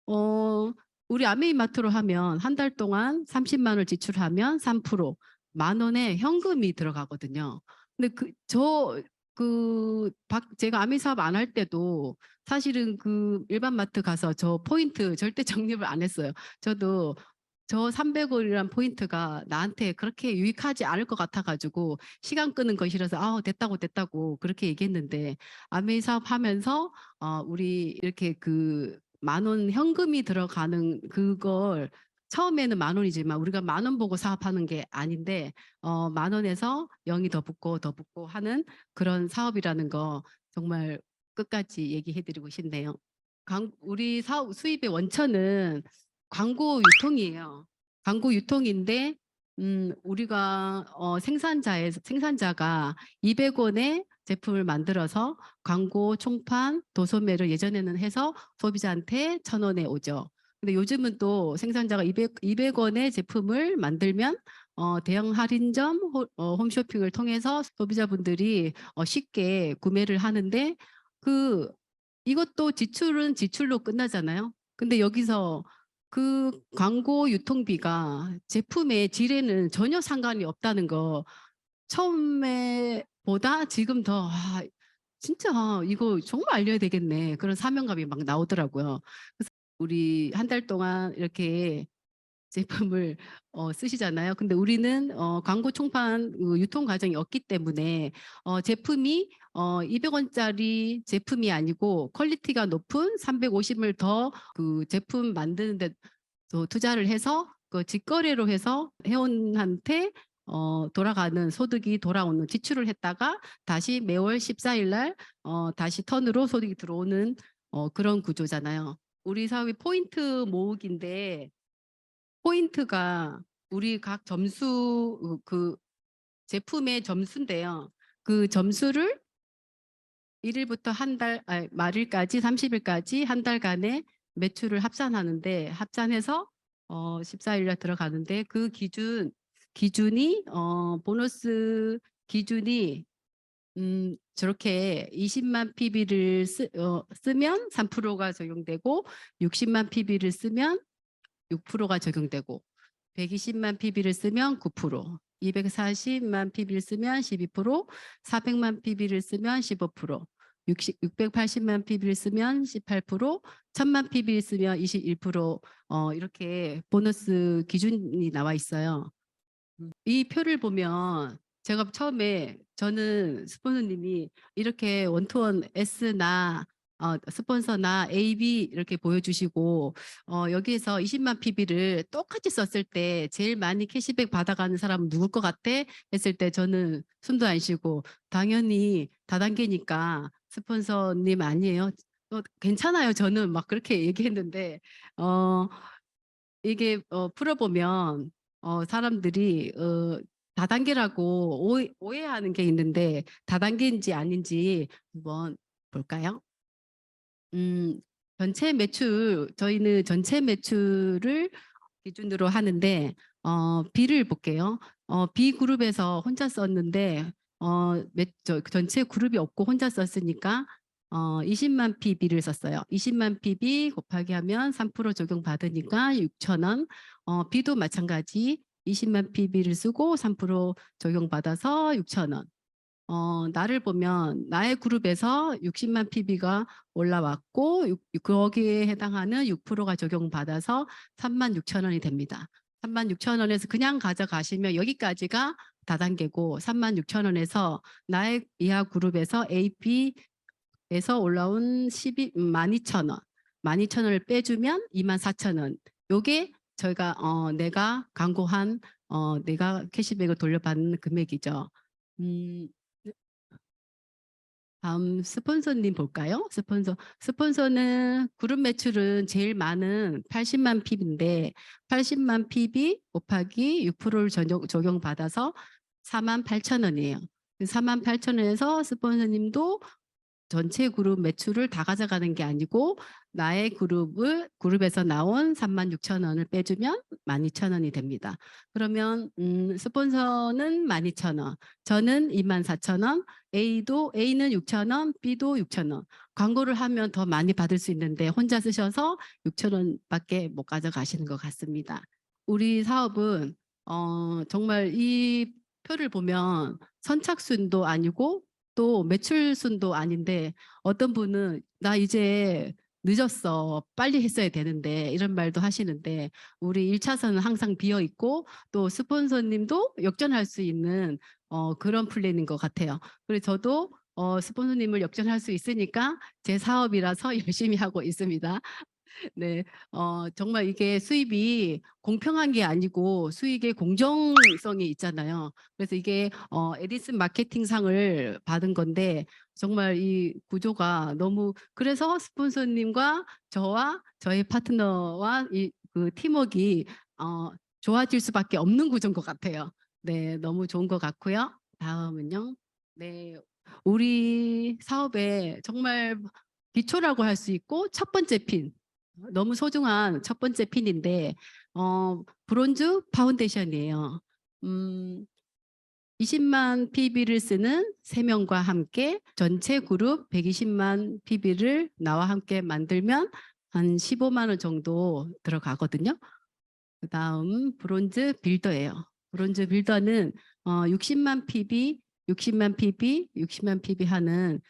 A: 어 우리 아메이마트로 하면 한 달 동안 30만 원을 지출하면 3% 만 원의 현금이 들어가거든요. 근데 제가 아메이 사업 안 할 때도 사실은 그 일반 마트 가서 저 포인트 절대 적립을 안 했어요. 저도 저 300 원이란 포인트가 나한테 그렇게 유익하지 않을 것 같아 가지고 시간 끄는 거 싫어서 "아 됐다고, 됐다고." 그렇게 얘기했는데 아메이 사업하면서 우리 이렇게 그 만 원 현금이 들어가는 그걸 처음에는 만 원이지만 우리가 만 원 보고 사업하는 게 아닌데 만 원에서 0이 더 붙고, 더 붙고 하는 그런 사업이라는 거 정말 끝까지 얘기해 드리고 싶네요. 우리 사업 수입의 원천은 광고 유통이에요. 광고 유통인데 우리가 생산자가 200 원에 제품을 만들어서 광고, 총판, 도소매를 예전에는 해서 소비자한테 1,000 원에 오죠. 근데 요즘은 또 생산자가 200 원의 제품을 만들면 대형 할인점, 홈쇼핑을 통해서 소비자분들이 쉽게 구매를 하는데 그 이것도 지출은 지출로 끝나잖아요. 근데 여기서 그 광고 유통비가 제품의 질에는 전혀 상관이 없다는 거 처음에 보다 지금 더 '아 진짜 이거 정말 알려야 되겠네.' 그런 사명감이 막 나오더라고요. 그래서 우리 한 달 동안 이렇게 제품을 쓰시잖아요. 근데 우리는 광고 총판 유통 과정이 없기 때문에 제품이 200원짜리 제품이 아니고 퀄리티가 높은 350을 더 그 제품 만드는 데 또 투자를 해서 그 직거래로 해서 회원한테 돌아가는 소득이 돌아오는 지출을 했다가 다시 매월 14일 날 다시 턴으로 소득이 들어오는 그런 구조잖아요. 우리 사업이 포인트 모으기인데 포인트가 우리 각 점수 그 제품의 점수인데요. 그 점수를 1일부터 말일까지 30일까지 한 달간의 매출을 합산하는데 합산해서 14일 날 들어가는데 그 기준이 보너스 기준이 저렇게 20만 PB를 쓰면 3%가 적용되고 60만 PB를 쓰면 6%가 적용되고 120만 PB를 쓰면 9%, 240만 PB를 쓰면 12%, 400만 PB를 쓰면 15%, 680만 PB를 쓰면 18%, 1000만 PB를 쓰면 21% 이렇게 보너스 기준이 나와 있어요. 이 표를 보면 제가 처음에 저는 스폰서님이 이렇게 원투원 S나 스폰서나 A, B 이렇게 보여주시고 여기에서 20만 PB를 똑같이 썼을 때 제일 많이 캐시백 받아가는 사람은 누굴 것 같아? 했을 때 저는 숨도 안 쉬고 당연히 다단계니까 스폰서님 아니에요. 괜찮아요. 저는 막 그렇게 얘기했는데 이게 풀어보면 사람들이 다단계라고 오해하는 게 있는데 다단계인지 아닌지 한번 볼까요? 전체 매출 저희는 전체 매출을 기준으로 하는데 B를 볼게요. B 그룹에서 혼자 썼는데 전체 그룹이 없고 혼자 썼으니까 20만 PB를 썼어요. 20만 PB 곱하기 하면 3% 적용 받으니까 6,000원. B도 마찬가지 20만 PB를 쓰고 3% 적용 받아서 6,000원. 나를 보면 나의 그룹에서 60만 PB가 올라왔고 거기에 해당하는 6%가 적용받아서 36,000원이 됩니다. 36,000원에서 그냥 가져가시면 여기까지가 다단계고 36,000원에서 나의 이하 그룹에서 A, B에서 올라온 12,000원 12,000원을 빼주면 24,000원. 요게 저희가 내가 광고한 내가 캐시백을 돌려받는 금액이죠. 다음 스폰서님 볼까요? 스폰서는 그룹 매출은 제일 많은 80만 PB인데 80만 PB 곱하기 6%를 적용받아서 48,000원이에요. 48,000원에서 스폰서님도 전체 그룹 매출을 다 가져가는 게 아니고 나의 그룹에서 나온 36,000원을 빼주면 12,000원이 됩니다. 그러면 스폰서는 12,000원, 저는 24,000원, A는 6,000원, B도 6,000원. 광고를 하면 더 많이 받을 수 있는데 혼자 쓰셔서 6,000원밖에 못 가져가시는 것 같습니다. 우리 사업은 정말 이 표를 보면 선착순도 아니고 또 매출순도 아닌데 어떤 분은 나 이제 늦었어. 빨리 했어야 되는데 이런 말도 하시는데 우리 1차선은 항상 비어 있고 또 스폰서님도 역전할 수 있는 그런 플랜인 것 같아요. 그래서 저도 스폰서님을 역전할 수 있으니까 제 사업이라서 열심히 하고 있습니다. 네, 정말 이게 수입이 공평한 게 아니고 수익의 공정성이 있잖아요. 그래서 이게 에디슨 마케팅상을 받은 건데 정말 이 구조가 너무 그래서 스폰서님과 저와 저희 파트너와 그 팀워크가 좋아질 수밖에 없는 구조인 것 같아요. 네, 너무 좋은 것 같고요. 다음은요. 네, 우리 사업에 정말 기초라고 할 수 있고 첫 번째 핀. 너무 소중한 첫 번째 핀인데 브론즈 파운데이션이에요. 20만 PB를 쓰는 3명과 함께 전체 그룹 120만 PB를 나와 함께 만들면 한 15만 원 정도 들어가거든요. 그다음 브론즈 빌더예요. 브론즈 빌더는 60만 PB, 60만 PB, 60만 PB 하는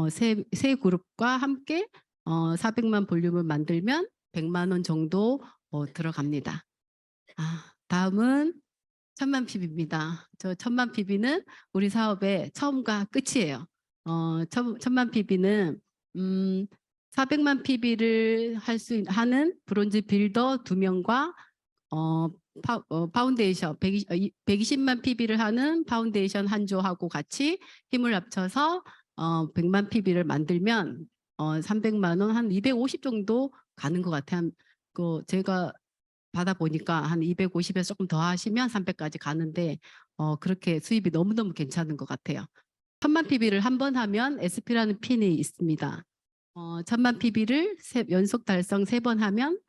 A: 세 그룹과 함께 400만 볼륨을 만들면 100만 원 정도 들어갑니다. 다음은 천만 PB입니다. 저 천만 PB는 우리 사업의 처음과 끝이에요. 천만 PB는 400만 PB를 하는 브론즈 빌더 2명과 파운데이션 120만 PB를 하는 파운데이션 한 조하고 같이 힘을 합쳐서 100만 PB를 만들면 300만 원, 한 250 정도 가는 것 같아요. 제가 받아보니까 한 250에서 조금 더 하시면 300까지 가는데 그렇게 수입이 너무너무 괜찮은 것 같아요. 1000만 PB를 한 번 하면 SP라는 핀이 있습니다. 1000만 PB를 연속 달성 3번 하면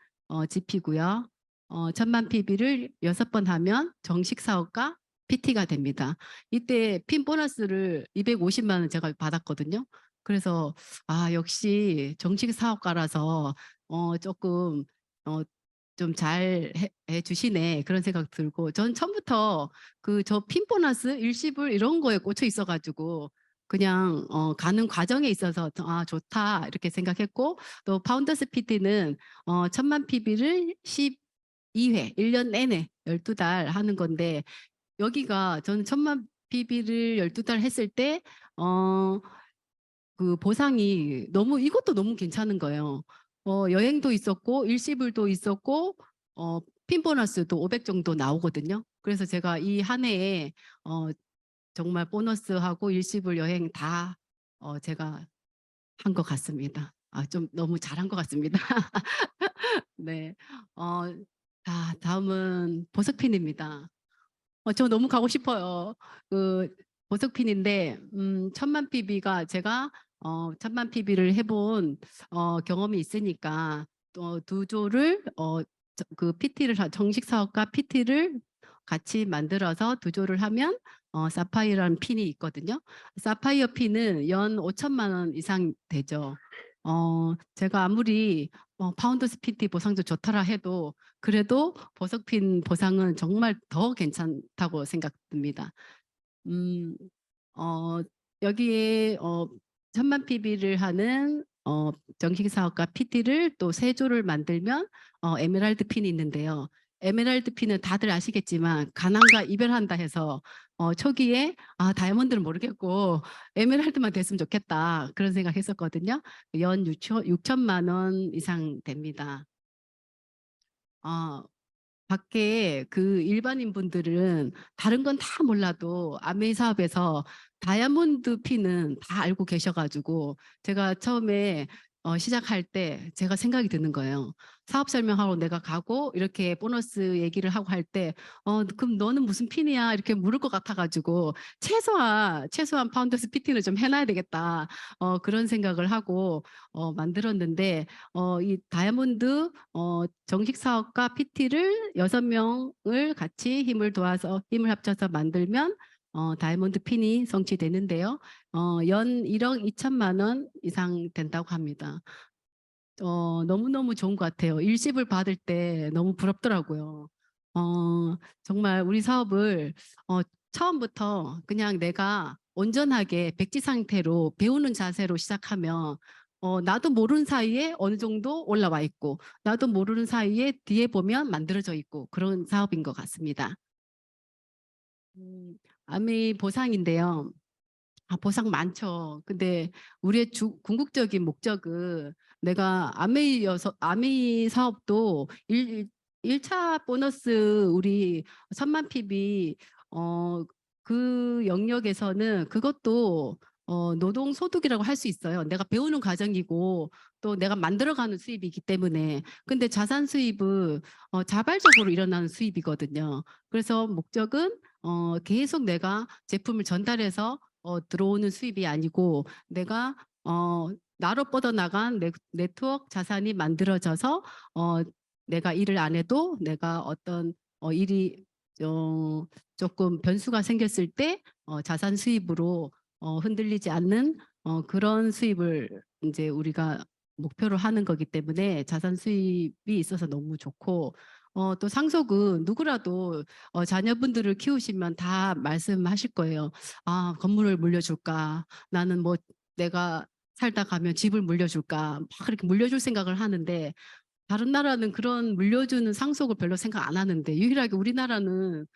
A: GP고요. 1000만 PB를 6번 하면 정식 사업가 PT가 됩니다. 이때 핀 보너스를 250만 원 제가 받았거든요. 그래서 역시 정식 사업가라서 조금 좀 잘 해주시네 그런 생각 들고, 전 처음부터 저 핀 보너스 일시불 이런 거에 꽂혀 있어가지고 그냥 가는 과정에 있어서 좋다 이렇게 생각했고, 또 파운더스 PT는 1000만 PB를 12회 1년 내내 12달 하는 건데, 여기가 저는 1000만 PB를 12달 했을 때 그 보상이 이것도 너무 괜찮은 거예요. 여행도 있었고 일시불도 있었고 핀 보너스도 500 정도 나오거든요. 그래서 제가 이 한 해에 정말 보너스하고 일시불 여행 다 제가 한 것 같습니다. 좀 너무 잘한 것 같습니다. 네. 다음은 보석핀입니다. 저 너무 가고 싶어요. 보석핀인데 1000만 PB가 제가 1000만 PB를 해본 경험이 있으니까 또 2조를 그 PT를 정식 사업가 PT를 같이 만들어서 2조를 하면 사파이어라는 핀이 있거든요. 사파이어 핀은 연 5천만 원 이상 되죠. 제가 아무리 파운더스 PT 보상도 좋더라 해도 그래도 보석핀 보상은 정말 더 괜찮다고 생각됩니다. 음, 어, 여기에 1000만 PB를 하는 정식 사업가 PT를 또 3조를 만들면 에메랄드 핀이 있는데요. 에메랄드 핀은 다들 아시겠지만 가난과 이별한다 해서 초기에 다이아몬드는 모르겠고 에메랄드만 됐으면 좋겠다 그런 생각했었거든요. 연 6천만 원 이상 됩니다. 밖에 일반인 분들은 다른 건 다 몰라도 아메이 사업에서 다이아몬드 피는 다 알고 계셔가지고, 제가 처음에 시작할 때 제가 생각이 드는 거예요. 사업 설명하러 내가 가고 이렇게 보너스 얘기를 하고 할 때 그럼 너는 무슨 핀이야 이렇게 물을 것 같아가지고 최소한 파운더스 PT는 좀 해놔야 되겠다 그런 생각을 하고 만들었는데, 이 다이아몬드 정식 사업가 PT를 6명을 같이 힘을 합쳐서 만들면 다이아몬드 핀이 성취되는데요. 연 1억 2천만 원 이상 된다고 합니다. 너무너무 좋은 것 같아요. 일시불 받을 때 너무 부럽더라고요. 정말 우리 사업을 처음부터 그냥 내가 온전하게 백지 상태로 배우는 자세로 시작하면 나도 모르는 사이에 어느 정도 올라와 있고, 나도 모르는 사이에 뒤에 보면 만들어져 있고 그런 사업인 것 같습니다. 아미 보상인데요. 보상 많죠. 근데 우리의 궁극적인 목적은, 내가 아메이 사업도 1차 보너스 우리 1000만 PB 그 영역에서는 그것도 노동소득이라고 할 수 있어요. 내가 배우는 과정이고 또 내가 만들어가는 수입이기 때문에. 근데 자산 수입은 자발적으로 일어나는 수입이거든요. 그래서 목적은 계속 내가 제품을 전달해서 들어오는 수입이 아니고, 내가 나로 뻗어나간 네트워크 자산이 만들어져서 내가 일을 안 해도 내가 어떤 일이 조금 변수가 생겼을 때 자산 수입으로 흔들리지 않는 그런 수입을 이제 우리가 목표로 하는 거기 때문에 자산 수입이 있어서 너무 좋고, 또 상속은 누구라도 자녀분들을 키우시면 다 말씀하실 거예요. 건물을 물려줄까? 나는 뭐 내가 살다 가면 집을 물려줄까? 막 그렇게 물려줄 생각을 하는데, 다른 나라는 그런 물려주는 상속을 별로 생각 안 하는데 유일하게 우리나라는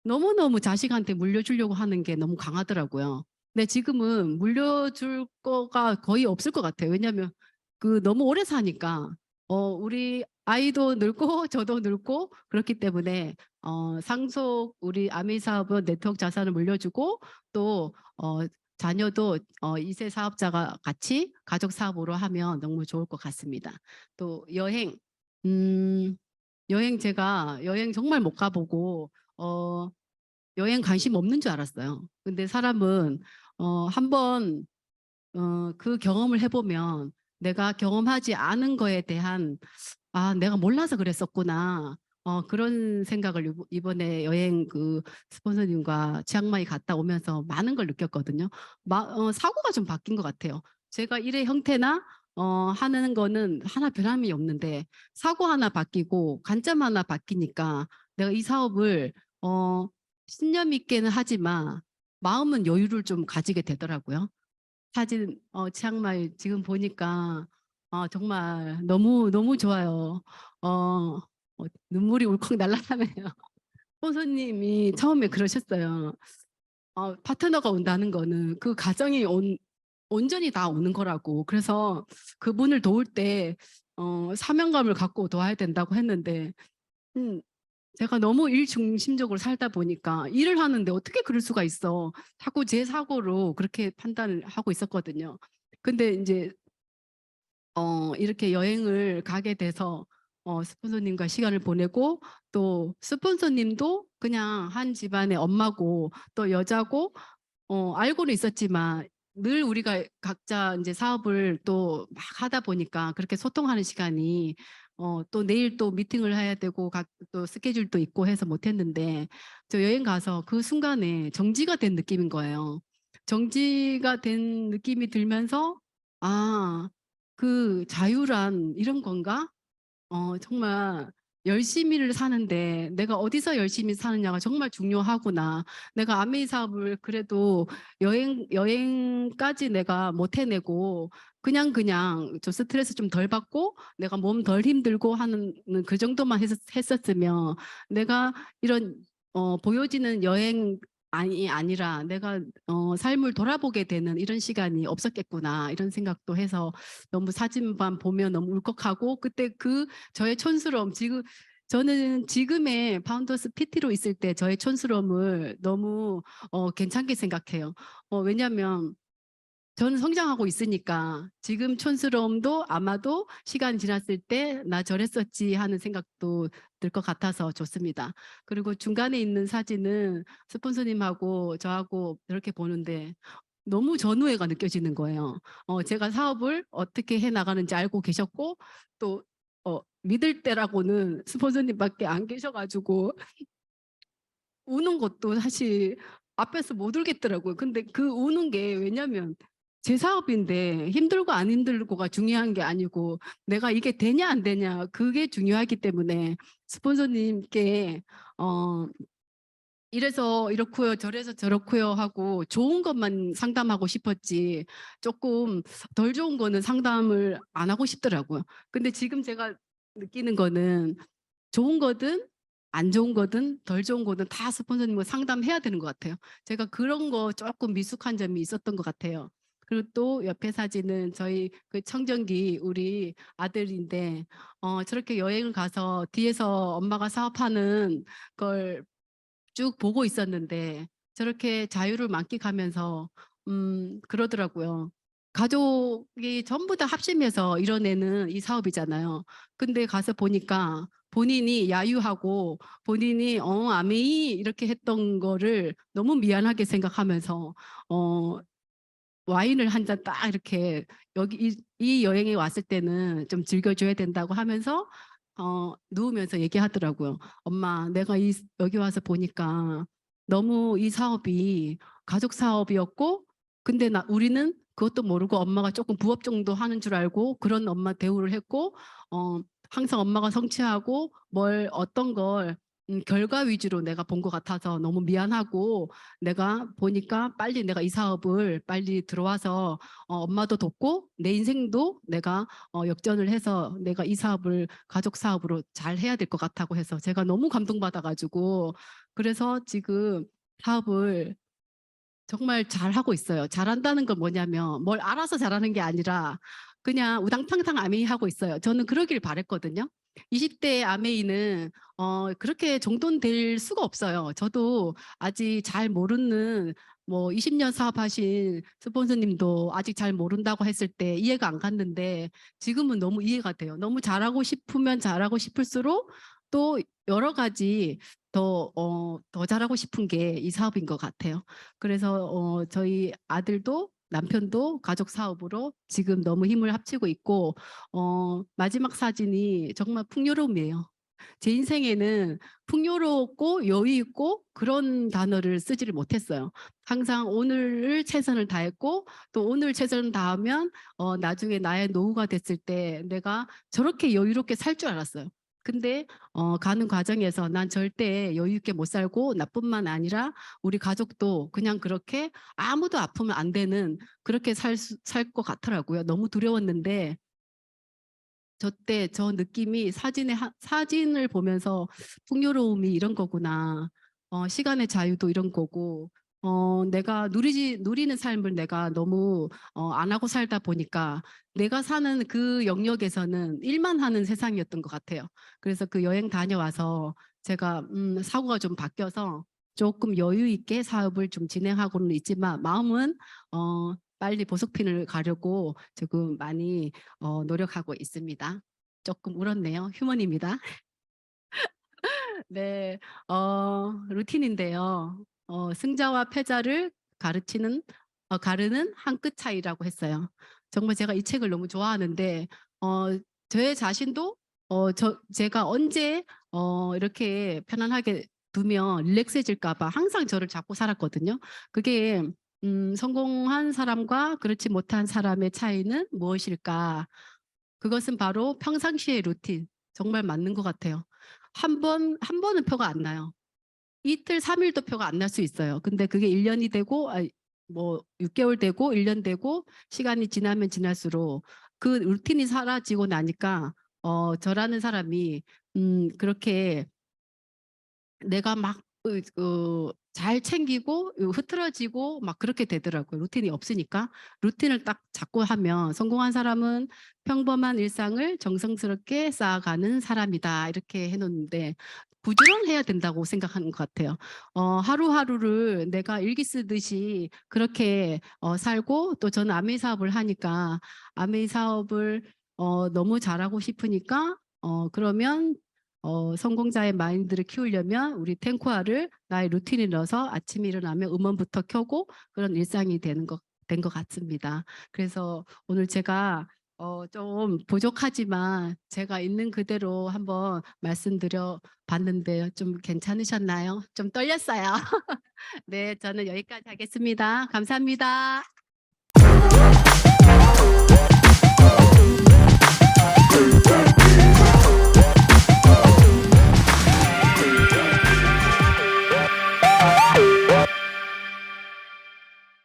A: 너무너무 자식한테 물려주려고 하는 게 너무 강하더라고요. 근데 지금은 물려줄 거가 거의 없을 것 같아요. 왜냐하면 그 너무 오래 사니까 우리 아이도 늙고 저도 늙고 그렇기 때문에 상속 우리 아미 사업은 네트워크 자산을 물려주고 또 자녀도 2세 사업자가 같이 가족 사업으로 하면 너무 좋을 것 같습니다. 또 여행 제가 여행 정말 못 가보고 여행 관심 없는 줄 알았어요. 근데 사람은 한번 그 경험을 해보면 내가 경험하지 않은 거에 대한 내가 몰라서 그랬었구나. 그런 생각을 이번에 여행 그 스폰서님과 치앙마이 갔다 오면서 많은 걸 느꼈거든요. 사고가 좀 바뀐 것 같아요. 제가 일의 형태나 하는 거는 하나 변함이 없는데 사고 하나 바뀌고 관점 하나 바뀌니까 내가 이 사업을 신념 있게는 하지만 마음은 여유를 좀 가지게 되더라고요. 사진 치앙마이 지금 보니까 정말 너무 너무 좋아요. 눈물이 울컥 날아가네요. 호소님이 처음에 그러셨어요. 파트너가 온다는 거는 그 가정이 온전히 다 오는 거라고. 그래서 그분을 도울 때 사명감을 갖고 도와야 된다고 했는데 음, 제가 너무 일 중심적으로 살다 보니까 일을 하는데 어떻게 그럴 수가 있어. 자꾸 제 사고로 그렇게 판단을 하고 있었거든요. 근데 이제 이렇게 여행을 가게 돼서 스폰서님과 시간을 보내고 또 스폰서님도 그냥 한 집안의 엄마고 또 여자고 알고는 있었지만 늘 우리가 각자 이제 사업을 또 막 하다 보니까 그렇게 소통하는 시간이 또 내일 또 미팅을 해야 되고 또 스케줄도 있고 해서 못했는데 저 여행 가서 그 순간에 정지가 된 느낌인 거예요. 정지가 된 느낌이 들면서 그 자유란 이런 건가? 정말 열심히를 사는데 내가 어디서 열심히 사느냐가 정말 중요하구나. 내가 아메이 사업을 그래도 여행까지 내가 못 해내고 그냥 좀 스트레스 좀 덜 받고 내가 몸 덜 힘들고 하는 그 정도만 했었으면 내가 이런 보여지는 여행 아니라 내가 삶을 돌아보게 되는 이런 시간이 없었겠구나 이런 생각도 해서 너무 사진만 보면 너무 울컥하고 그때 그 저의 촌스러움 저는 지금의 파운더스 PT로 있을 때 저의 촌스러움을 너무 괜찮게 생각해요. 왜냐하면 저는 성장하고 있으니까 지금 촌스러움도 아마도 시간이 지났을 때 나 저랬었지 하는 생각도 들 것 같아서 좋습니다. 그리고 중간에 있는 사진은 스폰서님하고 저하고 이렇게 보는데 너무 전우애가 느껴지는 거예요. 제가 사업을 어떻게 해 나가는지 알고 계셨고 또 믿을 때라고는 스폰서님밖에 안 계셔가지고 우는 것도 사실 앞에서 못 울겠더라고요. 근데 그 우는 게 왜냐면 제 사업인데 힘들고 안 힘들고가 중요한 게 아니고 내가 이게 되냐 안 되냐 그게 중요하기 때문에 스폰서님께 이래서 이렇고요 저래서 저렇고요 하고 좋은 것만 상담하고 싶었지 조금 덜 좋은 거는 상담을 안 하고 싶더라고요. 근데 지금 제가 느끼는 거는 좋은 거든 안 좋은 거든 덜 좋은 거든 다 스폰서님과 상담해야 되는 것 같아요. 제가 그런 거 조금 미숙한 점이 있었던 것 같아요. 그리고 또 옆에 사진은 저희 그 청정기 우리 아들인데 저렇게 여행을 가서 뒤에서 엄마가 사업하는 걸 쭉 보고 있었는데 저렇게 자유를 만끽하면서 그러더라고요. 가족이 전부 다 합심해서 이뤄내는 이 사업이잖아요. 근데 가서 보니까 본인이 야유하고 본인이 아메이 이렇게 했던 거를 너무 미안하게 생각하면서 와인을 한 잔 딱 이렇게 여기 이 여행에 왔을 때는 좀 즐겨줘야 된다고 하면서 누우면서 얘기하더라고요. 엄마, 내가 여기 와서 보니까 너무 이 사업이 가족 사업이었고, 근데 우리는 그것도 모르고 엄마가 조금 부업 정도 하는 줄 알고 그런 엄마 대우를 했고, 항상 엄마가 성취하고 어떤 걸 결과 위주로 내가 본 것 같아서 너무 미안하고 내가 보니까 빨리 내가 이 사업을 빨리 들어와서 엄마도 돕고 내 인생도 내가 역전을 해서 내가 이 사업을 가족 사업으로 잘 해야 될 것 같다고 해서 제가 너무 감동받아가지고 그래서 지금 사업을 정말 잘하고 있어요. 잘한다는 건 뭐냐면 뭘 알아서 잘하는 게 아니라 그냥 우당탕탕 아메이 하고 있어요. 저는 그러길 바랬거든요. 20대 아메이는 그렇게 정돈될 수가 없어요. 저도 아직 잘 모르는 뭐 20년 사업하신 스폰서님도 아직 잘 모른다고 했을 때 이해가 안 갔는데 지금은 너무 이해가 돼요. 너무 잘하고 싶으면 잘하고 싶을수록 또 여러 가지 더 잘하고 싶은 게 이 사업인 것 같아요. 그래서 저희 아들도 남편도 가족 사업으로 지금 너무 힘을 합치고 있고 마지막 사진이 정말 풍요로움이에요. 제 인생에는 풍요롭고 여유 있고 그런 단어를 쓰지를 못했어요. 항상 오늘을 최선을 다했고 또 오늘 최선을 다하면 나중에 나의 노후가 됐을 때 내가 저렇게 여유롭게 살 줄 알았어요. 근데 가는 과정에서 난 절대 여유 있게 못 살고 나뿐만 아니라 우리 가족도 그냥 그렇게 아무도 아프면 안 되는 그렇게 살 것 같더라고요. 너무 두려웠는데 저 때 저 느낌이 사진을 보면서 풍요로움이 이런 거구나. 시간의 자유도 이런 거고 내가 누리는 삶을 내가 너무 안 하고 살다 보니까 내가 사는 그 영역에서는 일만 하는 세상이었던 것 같아요. 그래서 그 여행 다녀와서 제가 사고가 좀 바뀌어서 조금 여유 있게 사업을 좀 진행하고는 있지만 마음은 빨리 보석핀을 가려고 지금 많이 노력하고 있습니다. 조금 울었네요. 휴먼입니다. 네, 루틴인데요. 승자와 패자를 가르는 한 끗 차이라고 했어요. 정말 제가 이 책을 너무 좋아하는데, 제 자신도 제가 언제 이렇게 편안하게 두면 릴렉스해질까 봐 항상 저를 잡고 살았거든요. 그게 성공한 사람과 그렇지 못한 사람의 차이는 무엇일까? 그것은 바로 평상시의 루틴. 정말 맞는 것 같아요. 한 번은 표가 안 나요. 이틀, 3일도 표가 안 날 수 있어요. 근데 그게 1년이 되고, 뭐 6개월 되고, 1년 되고, 시간이 지나면 지날수록 그 루틴이 사라지고 나니까, 저라는 사람이, 그렇게 내가 막 잘 챙기고 흐트러지고 막 그렇게 되더라고요. 루틴이 없으니까. 루틴을 딱 잡고 하면 성공한 사람은 평범한 일상을 정성스럽게 쌓아가는 사람이다. 이렇게 해놓는데 부지런해야 된다고 생각하는 것 같아요. 하루하루를 내가 일기 쓰듯이 그렇게 살고 또 저는 아메이 사업을 하니까 아메이 사업을 너무 잘하고 싶으니까 그러면 성공자의 마인드를 키우려면 우리 탱코아를 나의 루틴에 넣어서 아침에 일어나면 음원부터 켜고 그런 일상이 된 것 같습니다. 그래서 오늘 제가 좀 부족하지만 제가 있는 그대로 한번 말씀드려 봤는데요. 좀 괜찮으셨나요? 좀 떨렸어요. 네, 저는 여기까지 하겠습니다. 감사합니다.